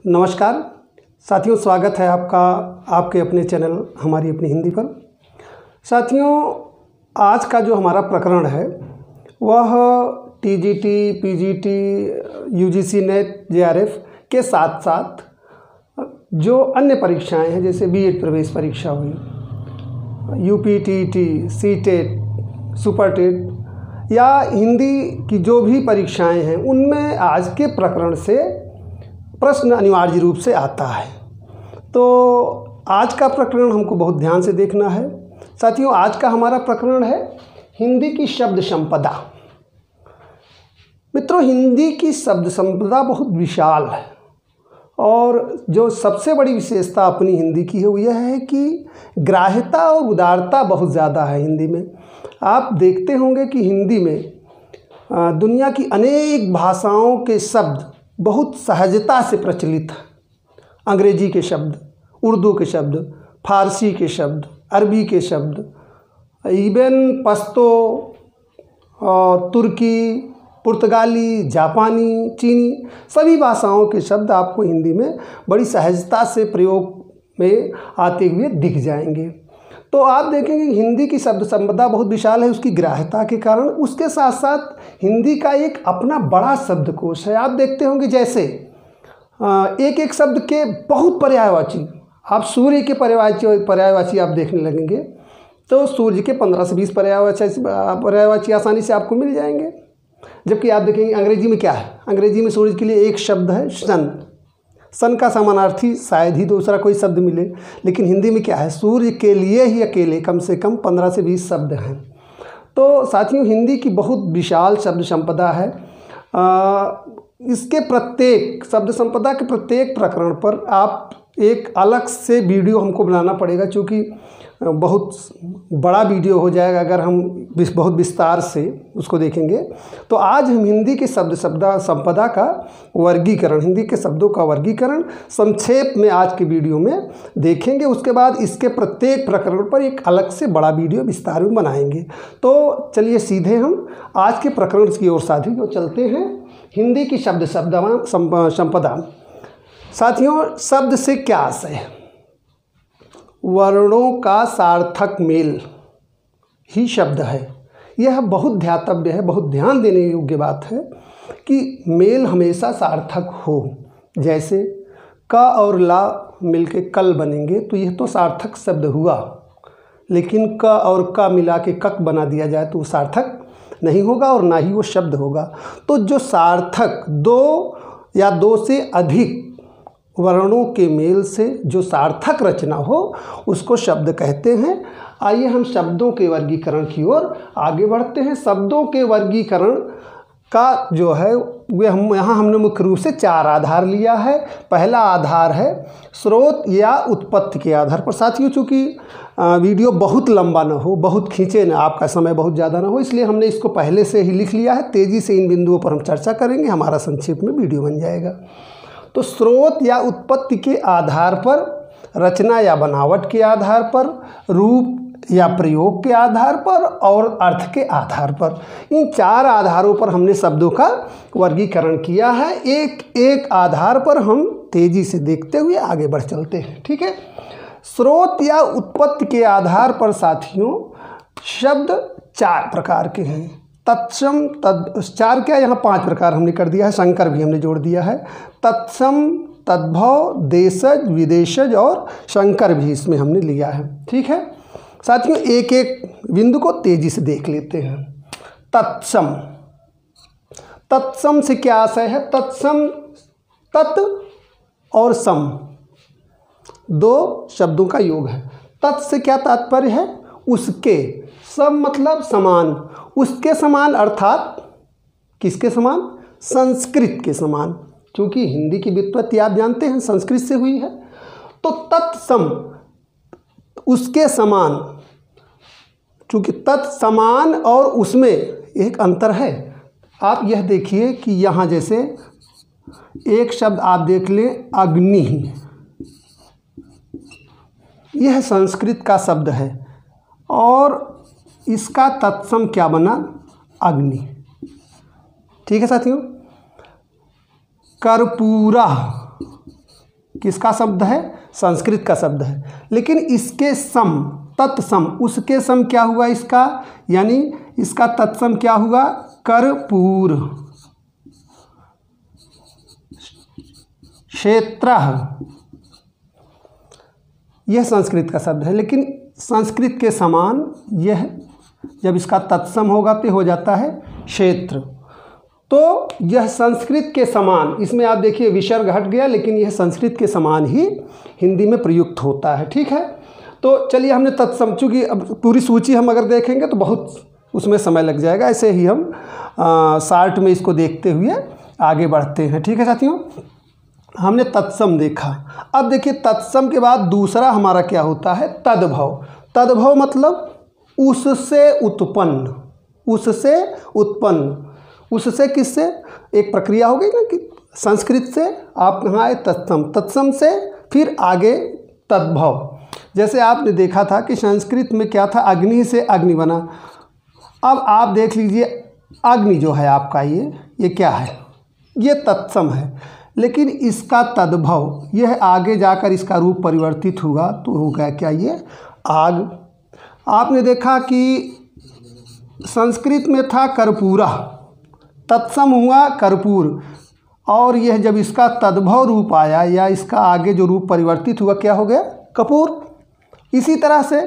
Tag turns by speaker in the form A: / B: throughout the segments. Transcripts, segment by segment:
A: नमस्कार साथियों, स्वागत है आपका आपके अपने चैनल हमारी अपनी हिंदी पर। साथियों, आज का जो हमारा प्रकरण है वह TGT, PGT, UGC net, JRF के साथ साथ जो अन्य परीक्षाएं हैं जैसे बीएड प्रवेश परीक्षा हुई, यूपीटीटी, सीटेट, सुपरटेट या हिंदी की जो भी परीक्षाएं हैं उनमें आज के प्रकरण से प्रश्न अनिवार्य रूप से आता है। तो आज का प्रकरण हमको बहुत ध्यान से देखना है। साथियों, आज का हमारा प्रकरण है हिंदी की शब्द संपदा। मित्रों, हिंदी की शब्द संपदा बहुत विशाल है और जो सबसे बड़ी विशेषता अपनी हिंदी की है वो यह है कि ग्राह्यता और उदारता बहुत ज़्यादा है हिंदी में। आप देखते होंगे कि हिंदी में दुनिया की अनेक भाषाओं के शब्द बहुत सहजता से प्रचलित है। अंग्रेजी के शब्द, उर्दू के शब्द, फारसी के शब्द, अरबी के शब्द, इवन पश्तो और तुर्की, पुर्तगाली, जापानी, चीनी सभी भाषाओं के शब्द आपको हिंदी में बड़ी सहजता से प्रयोग में आते हुए दिख जाएंगे। तो आप देखेंगे कि हिंदी की शब्द संपदा बहुत विशाल है उसकी ग्राह्यता के कारण। उसके साथ साथ हिंदी का एक अपना बड़ा शब्दकोश है। आप देखते होंगे जैसे एक एक शब्द के बहुत पर्यायवाची, आप सूर्य के पर्यायवाची आप देखने लगेंगे तो सूर्य के 15 से 20 पर्यायवाची आसानी से आपको मिल जाएंगे। जबकि आप देखेंगे अंग्रेजी में क्या है, अंग्रेजी में सूर्य के लिए एक शब्द है सन। सन का समानार्थी शायद ही दूसरा कोई शब्द मिले, लेकिन हिंदी में क्या है, सूर्य के लिए ही अकेले कम से कम 15 से 20 शब्द हैं। तो साथियों, हिंदी की बहुत विशाल शब्द संपदा है। इसके प्रत्येक शब्द संपदा के प्रत्येक प्रकरण पर आप एक अलग से वीडियो हमको बनाना पड़ेगा, क्योंकि बहुत बड़ा वीडियो हो जाएगा अगर हम बहुत विस्तार से उसको देखेंगे। तो आज हम हिंदी के शब्द संपदा का वर्गीकरण, हिंदी के शब्दों का वर्गीकरण संक्षेप में आज के वीडियो में देखेंगे। उसके बाद इसके प्रत्येक प्रकरण पर एक अलग से बड़ा वीडियो विस्तार में बनाएंगे। तो चलिए सीधे हम आज के प्रकरण की ओर साथियों चलते हैं। हिंदी की शब्द संपदा। साथियों, शब्द से क्या आशय है? वर्णों का सार्थक मेल ही शब्द है। यह बहुत ध्यातव्य है, बहुत ध्यान देने योग्य बात है कि मेल हमेशा सार्थक हो। जैसे क और ला मिलके कल बनेंगे तो यह तो सार्थक शब्द हुआ, लेकिन क और का मिला के कक बना दिया जाए तो वो सार्थक नहीं होगा और ना ही वो शब्द होगा। तो जो सार्थक दो या दो से अधिक वर्णों के मेल से जो सार्थक रचना हो उसको शब्द कहते हैं। आइए हम शब्दों के वर्गीकरण की ओर आगे बढ़ते हैं। शब्दों के वर्गीकरण का जो है वे हमने मुख्य रूप से 4 आधार लिया है। पहला आधार है स्रोत या उत्पत्ति के आधार पर। साथियों, चूँकि वीडियो बहुत लंबा ना हो, बहुत खींचे ना, आपका समय बहुत ज़्यादा ना हो, इसलिए हमने इसको पहले से ही लिख लिया है। तेज़ी से इन बिंदुओं पर हम चर्चा करेंगे, हमारा संक्षेप में वीडियो बन जाएगा। तो स्रोत या उत्पत्ति के आधार पर, रचना या बनावट के आधार पर, रूप या प्रयोग के आधार पर और अर्थ के आधार पर, इन 4 आधारों पर हमने शब्दों का वर्गीकरण किया है। एक एक आधार पर हम तेजी से देखते हुए आगे बढ़ चलते हैं। ठीक है। स्रोत या उत्पत्ति के आधार पर साथियों शब्द 4 प्रकार के हैं। तत्सम, 4 क्या, यहाँ 5 प्रकार हमने कर दिया है, शंकर भी हमने जोड़ दिया है। तत्सम, तद्भव, देशज, विदेशज और शंकर भी इसमें हमने लिया है। ठीक है साथियों, एक एक बिंदु को तेजी से देख लेते हैं। तत्सम, तत्सम से क्या आशय है? तत्सम, तत् और सम 2 शब्दों का योग है। तत् से क्या तात्पर्य है? उसके। सम मतलब समान, उसके समान अर्थात किसके समान? संस्कृत के समान। क्योंकि हिंदी की व्युत्पत्ति आप जानते हैं संस्कृत से हुई है। तो तत्सम उसके समान, क्योंकि तत्समान और उसमें एक अंतर है। आप यह देखिए कि यहाँ जैसे एक शब्द आप देख लें अग्नि, यह संस्कृत का शब्द है और इसका तत्सम क्या बना? अग्नि। ठीक है साथियों। कर्पूरा, किसका शब्द है? संस्कृत का शब्द है। लेकिन इसके सम, तत्सम, उसके सम क्या हुआ इसका, यानी इसका तत्सम क्या हुआ? कर्पूर क्षेत्रः, यह संस्कृत का शब्द है। लेकिन संस्कृत के समान यह, जब इसका तत्सम होगा तो हो जाता है क्षेत्र। तो यह संस्कृत के समान, इसमें आप देखिए विसर्ग हट गया, लेकिन यह संस्कृत के समान ही हिंदी में प्रयुक्त होता है। ठीक है, तो चलिए हमने तत्सम, चूँकि अब पूरी सूची हम अगर देखेंगे तो बहुत उसमें समय लग जाएगा, ऐसे ही हम शार्ट में इसको देखते हुए आगे बढ़ते हैं। ठीक है साथियों, हमने तत्सम देखा। अब देखिए तत्सम के बाद दूसरा हमारा क्या होता है? तद्भव। तद्भव मतलब उससे उत्पन्न, उससे उत्पन्न, उससे किससे? एक प्रक्रिया हो गई ना कि संस्कृत से आप कहाँ आए? तत्सम, तत्सम से फिर आगे तद्भव। जैसे आपने देखा था कि संस्कृत में क्या था? अग्नि से अग्नि बना। अब आप देख लीजिए अग्नि जो है आपका, ये क्या है? ये तत्सम है। लेकिन इसका तद्भव, यह आगे जाकर इसका रूप परिवर्तित हुआ तो हो गया क्या? ये आग। आपने देखा कि संस्कृत में था कर्पूरा, तत्सम हुआ कर्पूर, और यह जब इसका तद्भव रूप आया या इसका आगे जो रूप परिवर्तित हुआ क्या हो गया? कपूर। इसी तरह से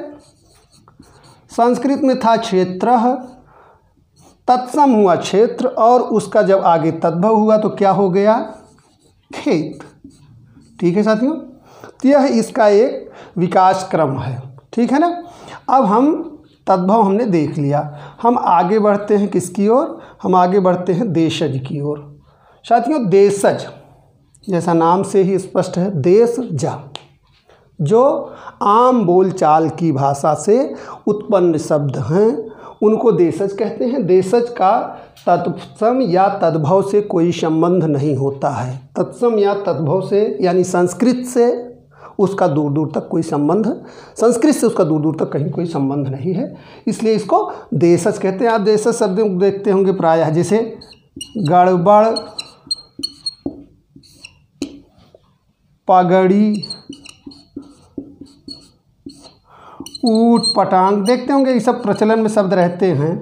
A: संस्कृत में था क्षेत्रः, तत्सम हुआ क्षेत्र, और उसका जब आगे तद्भव हुआ तो क्या हो गया? खेत। ठीक है साथियों, तो यह इसका एक विकास क्रम है। ठीक है ना। अब हम तद्भव हमने देख लिया, हम आगे बढ़ते हैं किसकी ओर? हम आगे बढ़ते हैं देशज की ओर। साथियों देशज जैसा नाम से ही स्पष्ट है, देशज जो आम बोलचाल की भाषा से उत्पन्न शब्द हैं उनको देशज कहते हैं। देशज का तत्सम या तद्भव से कोई संबंध नहीं होता है। तत्सम या तद्भव से यानी संस्कृत से उसका दूर दूर तक कोई संबंध, संस्कृत से उसका दूर दूर तक कहीं कोई संबंध नहीं है, इसलिए इसको देशज कहते हैं। आप देशज शब्द देखते होंगे प्रायः, जैसे गड़बड़, पगड़ी, ऊट पटांग, देखते होंगे ये सब प्रचलन में शब्द रहते हैं।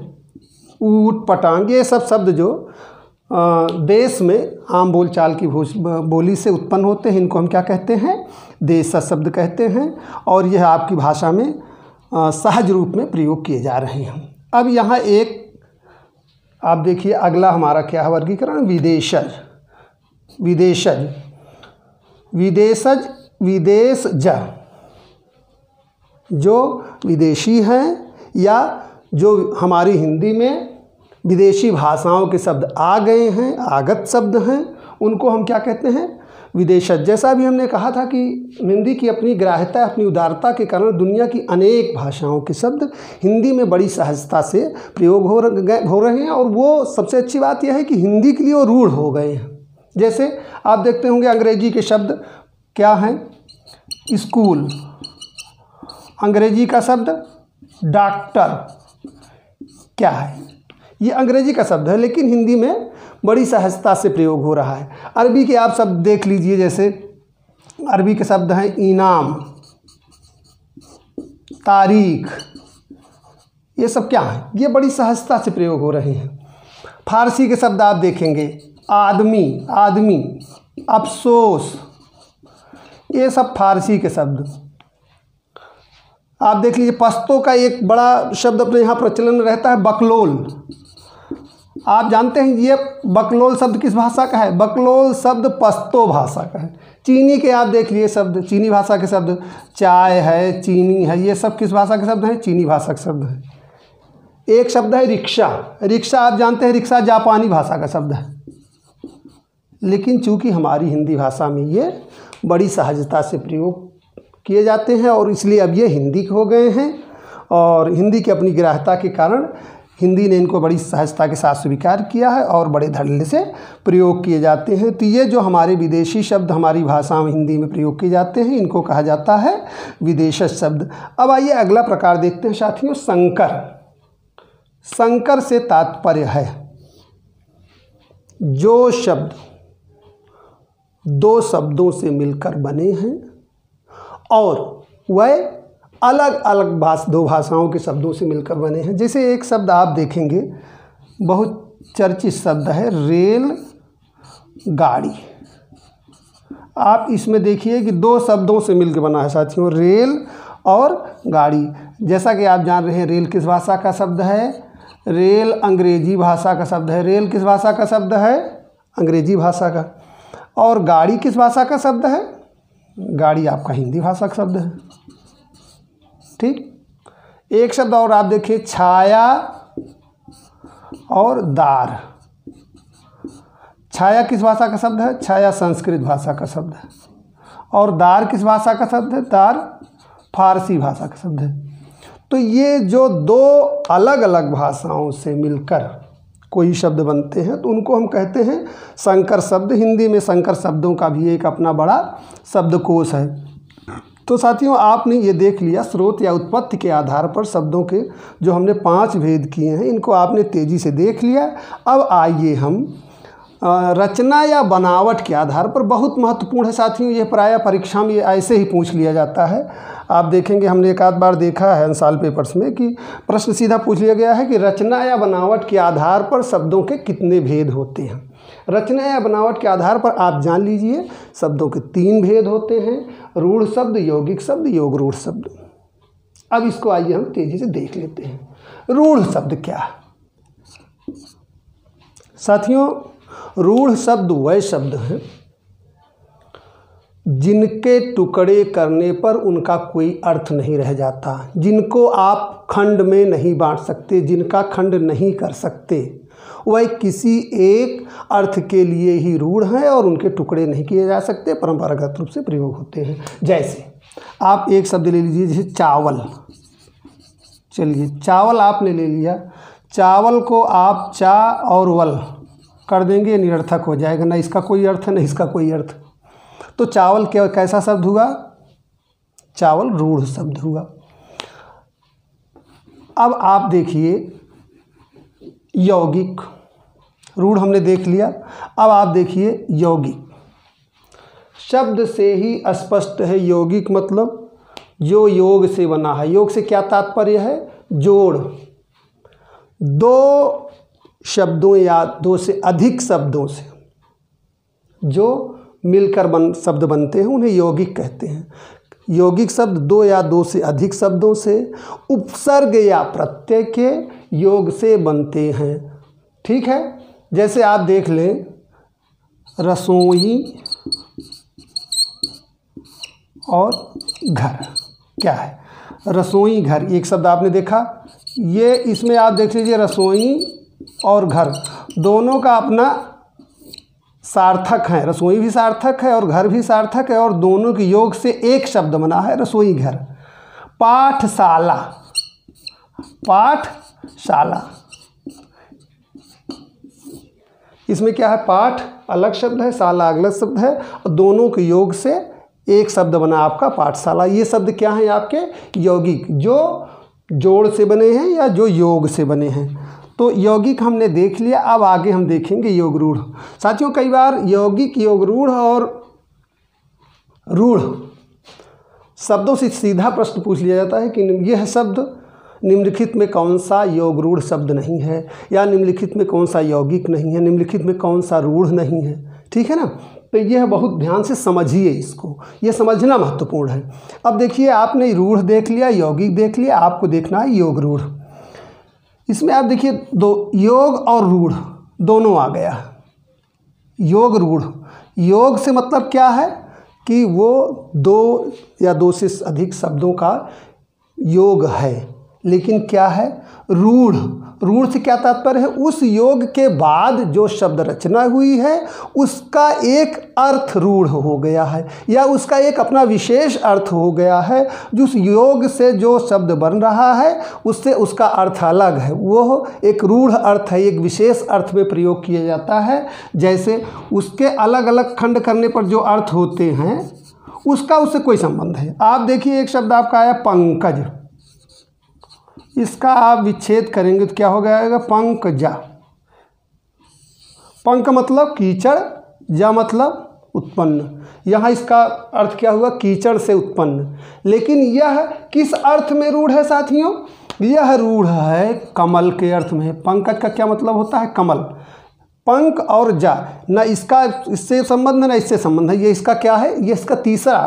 A: ऊट पटांग, ये सब शब्द जो देश में आम बोलचाल की बोली से उत्पन्न होते हैं, इनको हम क्या कहते हैं? देशज शब्द कहते हैं। और यह आपकी भाषा में सहज रूप में प्रयोग किए जा रहे हैं। अब यहाँ एक आप देखिए अगला हमारा क्या है वर्गीकरण? विदेशज। विदेशज, विदेशज, विदेशज जो विदेशी हैं या जो हमारी हिंदी में विदेशी भाषाओं के शब्द आ गए हैं, आगत शब्द हैं, उनको हम क्या कहते हैं? विदेशज। जैसा भी हमने कहा था कि हिंदी की अपनी ग्राह्यता, अपनी उदारता के कारण दुनिया की अनेक भाषाओं के शब्द हिंदी में बड़ी सहजता से प्रयोग हो रहे हैं, और वो सबसे अच्छी बात यह है कि हिंदी के लिए वो रूढ़ हो गए हैं। जैसे आप देखते होंगे अंग्रेजी के शब्द क्या हैं? स्कूल, अंग्रेजी का शब्द डॉक्टर क्या है? ये अंग्रेजी का शब्द है, लेकिन हिंदी में बड़ी सहजता से प्रयोग हो रहा है। अरबी के आप शब्द देख लीजिए, जैसे अरबी के शब्द हैं इनाम, तारीख, ये सब क्या है? ये बड़ी सहजता से प्रयोग हो रहे हैं। फारसी के शब्द आप देखेंगे, आदमी, आदमी, अफसोस, ये सब फारसी के शब्द। आप देख लीजिए पश्तो का एक बड़ा शब्द अपने यहाँ प्रचलन में रहता है, बकलोल। आप जानते हैं ये बकलोल शब्द किस भाषा का है? बकलोल शब्द पश्तो भाषा का है। चीनी के आप देख लिए शब्द, चीनी भाषा के शब्द, चाय है, चीनी है, ये सब किस भाषा के शब्द हैं? चीनी भाषा के शब्द हैं। एक शब्द है रिक्शा। रिक्शा आप जानते हैं, रिक्शा जापानी भाषा का शब्द है, लेकिन चूंकि हमारी हिंदी भाषा में ये बड़ी सहजता से प्रयोग किए जाते हैं और इसलिए अब ये हिंदी हो गए हैं, और हिंदी की अपनी ग्राह्यता के कारण हिंदी ने इनको बड़ी सहजता के साथ स्वीकार किया है और बड़े धड़ल्ले से प्रयोग किए जाते हैं। तो ये जो हमारे विदेशी शब्द हमारी भाषा में हिंदी में प्रयोग किए जाते हैं, इनको कहा जाता है विदेशज शब्द। अब आइए अगला प्रकार देखते हैं साथियों, संकर। संकर से तात्पर्य है जो शब्द दो शब्दों से मिलकर बने हैं और वह अलग अलग दो भाषाओं के शब्दों से मिलकर बने हैं। जैसे एक शब्द आप देखेंगे, बहुत चर्चित शब्द है रेल गाड़ी। आप इसमें देखिए कि दो शब्दों से मिलकर बना है साथियों, रेल और गाड़ी। जैसा कि आप जान रहे हैं रेल किस भाषा का शब्द है, रेल अंग्रेजी भाषा का शब्द है। रेल किस भाषा का शब्द है, अंग्रेजी भाषा का। और गाड़ी किस भाषा का शब्द है, गाड़ी आपका हिंदी भाषा का शब्द है। ठीक, एक शब्द और आप देखिए, छाया और दार। छाया किस भाषा का शब्द है, छाया संस्कृत भाषा का शब्द है। और दार किस भाषा का शब्द है, दार फारसी भाषा का शब्द है। तो ये जो दो अलग अलग भाषाओं से मिलकर कोई शब्द बनते हैं तो उनको हम कहते हैं संकर शब्द। हिंदी में संकर शब्दों का भी एक अपना बड़ा शब्दकोश है। तो साथियों, आपने ये देख लिया स्रोत या उत्पत्ति के आधार पर शब्दों के जो हमने 5 भेद किए हैं, इनको आपने तेज़ी से देख लिया। अब आइए हम रचना या बनावट के आधार पर, बहुत महत्वपूर्ण है साथियों, ये प्रायः परीक्षा में ऐसे ही पूछ लिया जाता है। आप देखेंगे, हमने एक आध बार देखा है साल पेपर्स में कि प्रश्न सीधा पूछ लिया गया है कि रचना या बनावट के आधार पर शब्दों के कितने भेद होते हैं। रचना या बनावट के आधार पर आप जान लीजिए शब्दों के 3 भेद होते हैं, रूढ़ शब्द, यौगिक शब्द, योग रूढ़ शब्द। अब इसको आइए हम तेज़ी से देख लेते हैं। रूढ़ शब्द क्या है साथियों? रूढ़ शब्द वह शब्द हैं जिनके टुकड़े करने पर उनका कोई अर्थ नहीं रह जाता, जिनको आप खंड में नहीं बांट सकते, जिनका खंड नहीं कर सकते, वह किसी एक अर्थ के लिए ही रूढ़ हैं और उनके टुकड़े नहीं किए जा सकते, परंपरागत रूप से प्रयोग होते हैं। जैसे आप एक शब्द ले लीजिए, जैसे चावल। चलिए, चावल आपने ले लिया, चावल को आप चा और वल कर देंगे, निरर्थक हो जाएगा, ना इसका कोई अर्थ है ना इसका कोई अर्थ। तो चावल क्या कैसा शब्द हुआ? चावल रूढ़ शब्द हुआ। अब आप देखिए यौगिक, रूढ़ हमने देख लिया। अब आप देखिए यौगिक, शब्द से ही स्पष्ट है यौगिक मतलब जो योग से बना है। योग से क्या तात्पर्य है? जोड़। दो शब्दों या दो से अधिक शब्दों से जो मिलकर शब्द बनते हैं उन्हें यौगिक कहते हैं। यौगिक शब्द 2 या 2 से अधिक शब्दों से उपसर्ग या प्रत्यय के योग से बनते हैं। ठीक है, जैसे आप देख लें रसोई और घर। क्या है? रसोई घर एक शब्द आपने देखा, ये इसमें आप देख लीजिए रसोई और घर दोनों का अपना सार्थक है। रसोई भी सार्थक है और घर भी सार्थक है और दोनों के योग से एक शब्द बना है रसोई घर। पाठशाला, पाठशाला, इसमें क्या है? पाठ अलग शब्द है, शाला अगला शब्द है और दोनों के योग से एक शब्द बना आपका पाठशाला। ये शब्द क्या है? आपके यौगिक, जो जोड़ से बने हैं या जो योग से बने हैं। तो यौगिक हमने देख लिया। अब आगे हम देखेंगे योग रूढ़। साथियों, कई बार यौगिक, योग रूढ़ और रूढ़ शब्दों से सीधा प्रश्न पूछ लिया जाता है कि यह शब्द निम्नलिखित में कौन सा योग रूढ़ शब्द नहीं है, या निम्नलिखित में कौन सा यौगिक नहीं है, निम्नलिखित में कौन सा रूढ़ नहीं है। ठीक है ना? तो यह बहुत ध्यान से समझिए इसको, यह समझना महत्वपूर्ण है। अब देखिए, आपने रूढ़ देख लिया, यौगिक देख लिया, आपको देखना है योग रूढ़। इसमें आप देखिए दो योग और रूढ़ दोनों आ गया। योग रूढ़, योग से मतलब क्या है कि वो 2 या 2 से अधिक शब्दों का योग है। लेकिन क्या है? रूढ़। रूढ़ से क्या तात्पर्य है? उस योग के बाद जो शब्द रचना हुई है उसका एक अर्थ रूढ़ हो गया है, या उसका एक अपना विशेष अर्थ हो गया है। जिस योग से जो शब्द बन रहा है उससे उसका अर्थ अलग है, वो एक रूढ़ अर्थ है, एक विशेष अर्थ में प्रयोग किया जाता है। जैसे उसके अलग अलग खंड करने पर जो अर्थ होते हैं उसका उससे कोई संबंध है। आप देखिए, एक शब्द आपका आया पंकज, इसका आप विच्छेद करेंगे तो क्या हो जाएगा? पंकजा। पंक मतलब कीचड़, जा मतलब उत्पन्न। यहाँ इसका अर्थ क्या हुआ? कीचड़ से उत्पन्न। लेकिन यह किस अर्थ में रूढ़ है साथियों? यह रूढ़ है कमल के अर्थ में। पंकज का क्या मतलब होता है? कमल। पंक और जा, न इसका इससे संबंध न इससे संबंध है। ये इसका क्या है? ये इसका तीसरा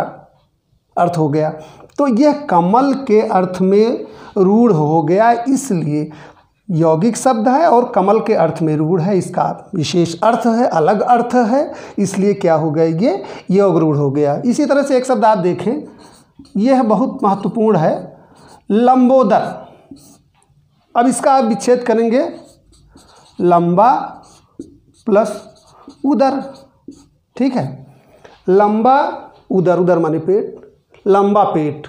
A: अर्थ हो गया। तो यह कमल के अर्थ में रूढ़ हो गया, इसलिए यौगिक शब्द है और कमल के अर्थ में रूढ़ है। इसका विशेष अर्थ है, अलग अर्थ है, इसलिए क्या हो गया? ये योग रूढ़ हो गया। इसी तरह से एक शब्द आप देखें, यह बहुत महत्वपूर्ण है, लंबोदर। अब इसका आप विच्छेद करेंगे, लंबा प्लस उदर, ठीक है। लंबा उदर, उदर माने पेट, लंबा पेट,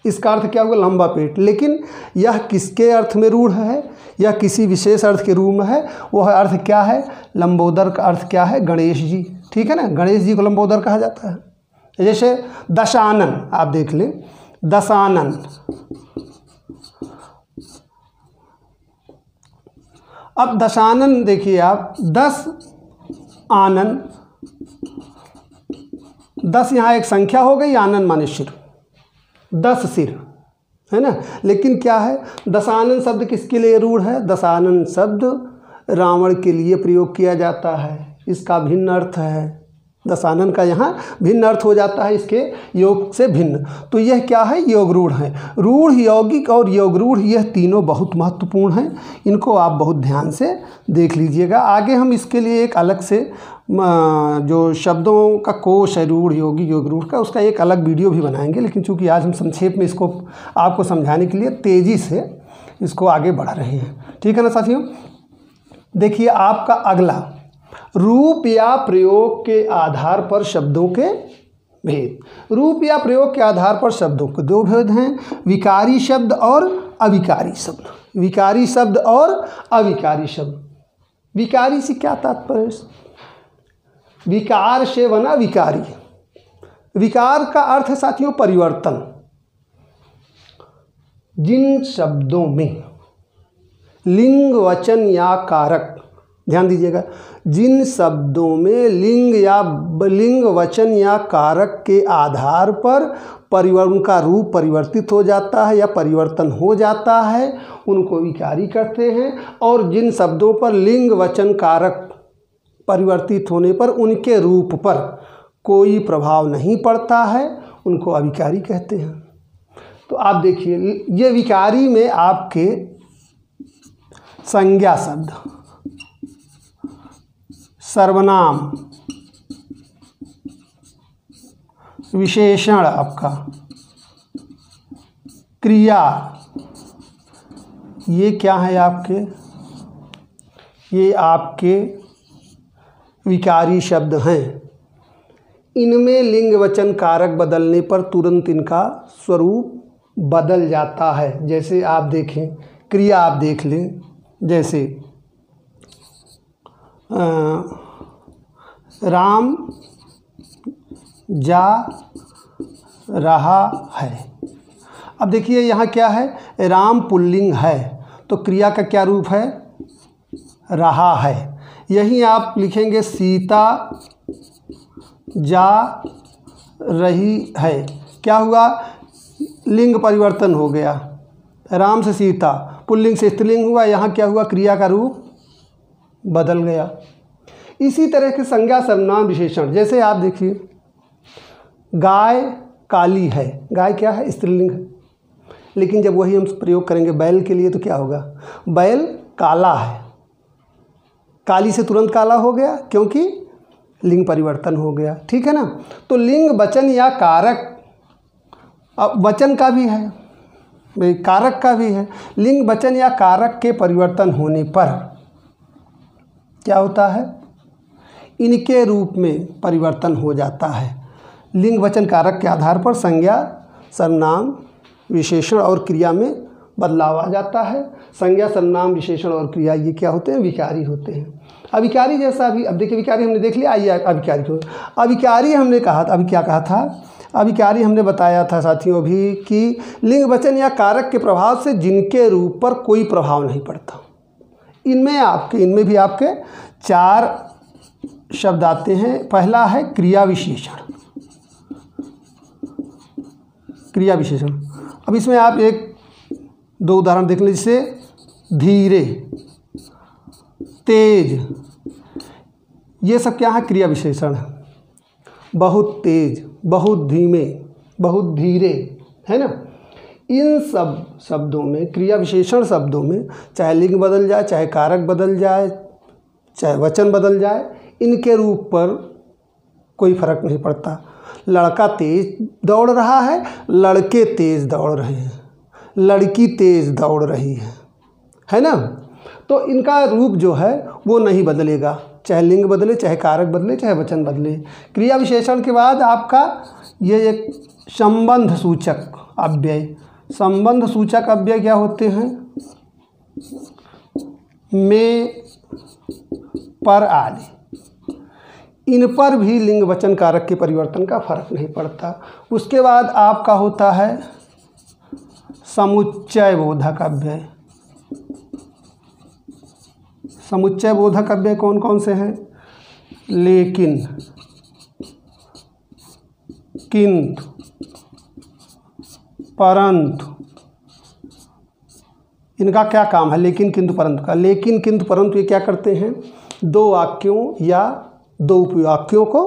A: इसका अर्थ क्या होगा? लंबा पेट। लेकिन यह किसके अर्थ में रूढ़ है? यह किसी विशेष अर्थ के रूप में है। वह अर्थ क्या है? लंबोदर का अर्थ क्या है? गणेश जी, ठीक है ना। गणेश जी को लंबोदर कहा जाता है। जैसे दशानन आप देख लें, दशानन, अब दशानन देखिए आप, 10 आनन, 10 यहाँ एक संख्या हो गई, आनन माने सिर, 10 सिर, है ना। लेकिन क्या है? दशानन शब्द किसके लिए रूढ़ है? दशानन शब्द रावण के लिए प्रयोग किया जाता है, इसका भिन्न अर्थ है। दशानन का यहाँ भिन्न अर्थ हो जाता है, इसके योग से भिन्न। तो यह क्या है? योग रूढ़ है। रूढ़, यौगिक और योग रूढ़, यह तीनों बहुत महत्वपूर्ण हैं। इनको आप बहुत ध्यान से देख लीजिएगा। आगे हम इसके लिए एक अलग से जो शब्दों का कोश है, रूढ़, यौगिक, योग रूढ़ का, उसका एक अलग वीडियो भी बनाएंगे। लेकिन चूँकि आज हम संक्षेप में इसको आपको समझाने के लिए तेज़ी से इसको आगे बढ़ा रहे हैं, ठीक है ना साथियों। देखिए आपका अगला, रूप या प्रयोग के आधार पर शब्दों के भेद। रूप या प्रयोग के आधार पर शब्दों के दो भेद हैं, विकारी शब्द और अविकारी शब्द। विकारी शब्द और अविकारी शब्द। विकारी से क्या तात्पर्य? विकार से बना विकारी। विकार का अर्थ है साथियों परिवर्तन। जिन शब्दों में लिंग, वचन या कारक, ध्यान दीजिएगा, जिन शब्दों में लिंग, वचन या कारक के आधार पर उनका रूप परिवर्तित हो जाता है या परिवर्तन हो जाता है, उनको विकारी कहते हैं। और जिन शब्दों पर लिंग, वचन, कारक परिवर्तित होने पर उनके रूप पर कोई प्रभाव नहीं पड़ता है, उनको अविकारी कहते हैं। तो आप देखिए, ये विकारी में आपके संज्ञा शब्द, सर्वनाम, विशेषण, आपका क्रिया, ये क्या है आपके? ये आपके विकारी शब्द हैं। इनमें लिंग, वचन, कारक बदलने पर तुरंत इनका स्वरूप बदल जाता है। जैसे आप देखें, क्रिया आप देख लें, जैसे राम जा रहा है। अब देखिए यहाँ क्या है? राम पुल्लिंग है, तो क्रिया का क्या रूप है? रहा है। यही आप लिखेंगे सीता जा रही है, क्या हुआ? लिंग परिवर्तन हो गया, राम से सीता, पुल्लिंग से स्त्रीलिंग हुआ। यहाँ क्या हुआ? क्रिया का रूप बदल गया। इसी तरह के संज्ञा, सर्वनाम, विशेषण, जैसे आप देखिए, गाय काली है। गाय क्या है? स्त्रीलिंग है। लेकिन जब वही हम प्रयोग करेंगे बैल के लिए तो क्या होगा? बैल काला है। काली से तुरंत काला हो गया, क्योंकि लिंग परिवर्तन हो गया, ठीक है ना। तो लिंग, वचन या कारक, अब वचन का भी है, कारक का भी है। लिंग, वचन या कारक के परिवर्तन होने पर क्या होता है? इनके रूप में परिवर्तन हो जाता है। लिंग, वचन, कारक के आधार पर संज्ञा, सर्वनाम, विशेषण और क्रिया में बदलाव आ जाता है। संज्ञा, सर्वनाम, विशेषण और क्रिया ये क्या होते हैं? विकारी होते हैं। अविकारी जैसा भी, अब देखिए विकारी हमने देख लिया, आइए अविकारी को। अविकारी हमने कहा था, अभी क्या कहा था? अविकारी हमने बताया था साथियों अभी कि लिंग, वचन या कारक के प्रभाव से जिनके रूप पर कोई प्रभाव नहीं पड़ता। इनमें भी आपके 4 शब्द आते हैं। पहला है क्रिया विशेषण। क्रिया विशेषण, अब इसमें आप एक दो उदाहरण देख लीजिए। जैसे धीरे, तेज, ये सब क्या है? क्रिया विशेषण है। बहुत तेज, बहुत धीमे, बहुत धीरे, है ना। इन सब शब्दों में, क्रिया विशेषण शब्दों में, चाहे लिंग बदल जाए, चाहे कारक बदल जाए, चाहे वचन बदल जाए, इनके रूप पर कोई फर्क नहीं पड़ता। लड़का तेज दौड़ रहा है, लड़के तेज दौड़ रहे हैं, लड़की तेज दौड़ रही है ना। तो इनका रूप जो है वो नहीं बदलेगा, चाहे लिंग बदले, चाहे कारक बदले, चाहे वचन बदले। क्रिया विशेषण के बाद आपका ये एक संबंध सूचक अव्यय। संबंध सूचक अव्यय क्या होते हैं? में, पर आदि, इन पर भी लिंग वचन कारक के परिवर्तन का फर्क नहीं पड़ता। उसके बाद आपका होता है समुच्चय बोधक अव्यय। समुच्चय बोधक अव्यय कौन कौन से हैं? लेकिन, किंतु, परंतु। इनका क्या काम है? लेकिन, किंतु, परंतु का। लेकिन, किंतु, परंतु ये क्या करते हैं? दो वाक्यों या दो उपवाक्यों को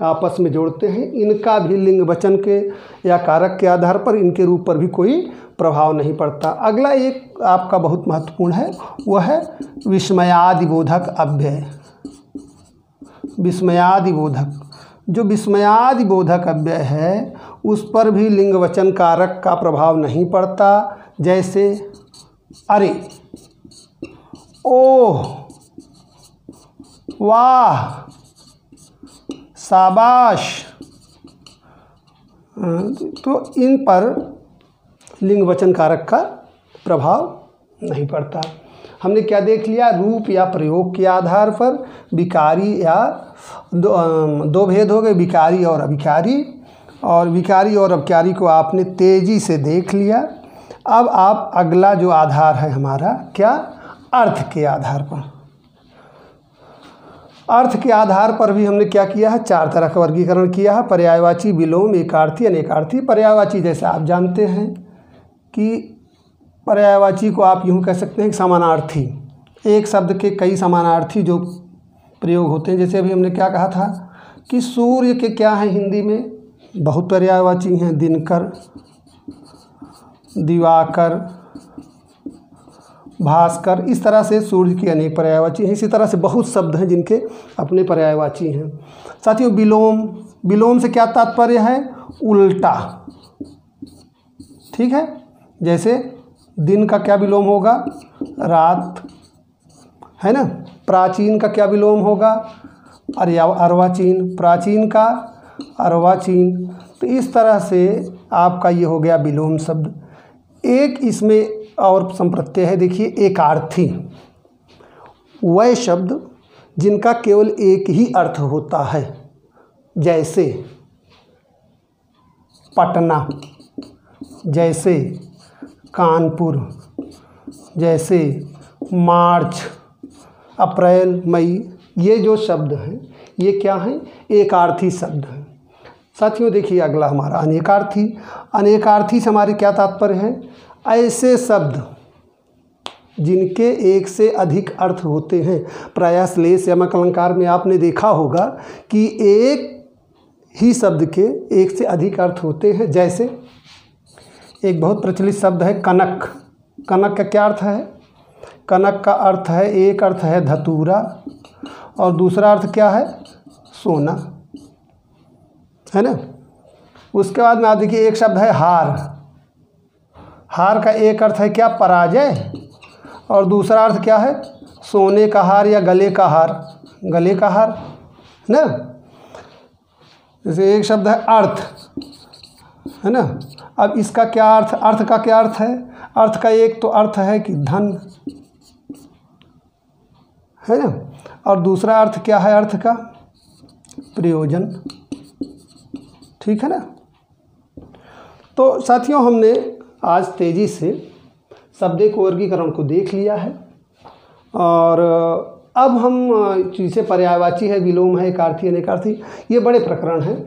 A: आपस में जोड़ते हैं। इनका भी लिंग वचन के या कारक के आधार पर इनके रूप पर भी कोई प्रभाव नहीं पड़ता। अगला एक आपका बहुत महत्वपूर्ण है, वह है विस्मयादिबोधक अव्यय। विस्मयादिबोधक, जो विस्मयादिबोधक अव्यय है उस पर भी लिंग वचन कारक का प्रभाव नहीं पड़ता। जैसे अरे, ओह, वाह, शाबाश, तो इन पर लिंग वचन कारक का प्रभाव नहीं पड़ता। हमने क्या देख लिया? रूप या प्रयोग के आधार पर विकारी या दो भेद हो गए, विकारी और अविकारी। और विकारी और अविकारी को आपने तेजी से देख लिया। अब आप अगला जो आधार है हमारा, क्या? अर्थ के आधार पर। अर्थ के आधार पर भी हमने क्या किया है? चार तरह का वर्गीकरण किया है। पर्यायवाची, विलोम, एकार्थी, अनेकार्थी। पर्यायवाची जैसे आप जानते हैं कि पर्यायवाची को आप यूँ कह सकते हैं कि समानार्थी, एक शब्द के कई समानार्थी जो प्रयोग होते हैं। जैसे अभी हमने क्या कहा था कि सूर्य के क्या हैं हिंदी में? बहुत पर्यायवाची हैं। दिनकर, दिवाकर, भास्कर, इस तरह से सूर्य की अनेक पर्यायवाची हैं। इसी तरह से बहुत शब्द हैं जिनके अपने पर्यायवाची हैं। साथियों, विलोम, विलोम से क्या तात्पर्य है? उल्टा, ठीक है। जैसे दिन का क्या विलोम होगा? रात, है ना। प्राचीन का क्या विलोम होगा? अर्वाचीन। प्राचीन का अर्वाचीन। तो इस तरह से आपका ये हो गया विलोम शब्द। एक इसमें और संप्रत्यय है, देखिए, एकार्थी। वह शब्द जिनका केवल एक ही अर्थ होता है। जैसे पटना, जैसे कानपुर, जैसे मार्च, अप्रैल, मई, ये जो शब्द हैं ये क्या हैं? एकार्थी शब्द हैं। साथियों देखिए अगला हमारा अनेकार्थी। अनेकार्थी से हमारे क्या तात्पर्य है? ऐसे शब्द जिनके एक से अधिक अर्थ होते हैं। प्रायः श्लेष या अलंकार में आपने देखा होगा कि एक ही शब्द के एक से अधिक अर्थ होते हैं। जैसे एक बहुत प्रचलित शब्द है कनक। कनक का क्या अर्थ है? कनक का अर्थ है, एक अर्थ है धतूरा और दूसरा अर्थ क्या है? सोना, है ना। उसके बाद में आप देखिए एक शब्द है हार। हार का एक अर्थ है क्या? पराजय, और दूसरा अर्थ क्या है? सोने का हार या गले का हार, गले का हार ना। जैसे एक शब्द है अर्थ, है ना। अब इसका क्या अर्थ? अर्थ का क्या अर्थ है? अर्थ का एक तो अर्थ है कि धन, है ना, और दूसरा अर्थ क्या है? अर्थ का प्रयोजन, ठीक है ना। तो साथियों हमने आज तेज़ी से शब्द को वर्गीकरण को देख लिया है और अब हम जैसे पर्यायवाची है, विलोम है, एकार्थी, अनेकार्थी, ये बड़े प्रकरण हैं।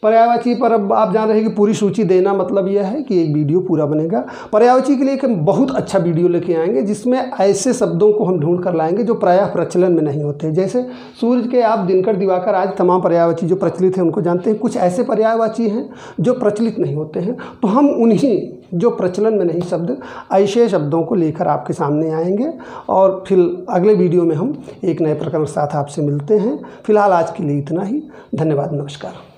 A: पर्यायवाची पर अब आप जान रहे हैं कि पूरी सूची देना मतलब यह है कि एक वीडियो पूरा बनेगा। पर्यायवाची के लिए एक हम बहुत अच्छा वीडियो लेके आएंगे जिसमें ऐसे शब्दों को हम ढूंढ कर लाएंगे जो प्रायः प्रचलन में नहीं होते। जैसे सूर्य के आप, दिनकर, दिवाकर, आज तमाम पर्यायवाची जो प्रचलित हैं उनको जानते हैं। कुछ ऐसे पर्यायवाची हैं जो प्रचलित नहीं होते हैं, तो हम उन्हीं जो प्रचलन में नहीं शब्द, ऐसे शब्दों को लेकर आपके सामने आएंगे और फिर अगले वीडियो में हम एक नए प्रकरण के साथ आपसे मिलते हैं। फिलहाल आज के लिए इतना ही। धन्यवाद, नमस्कार।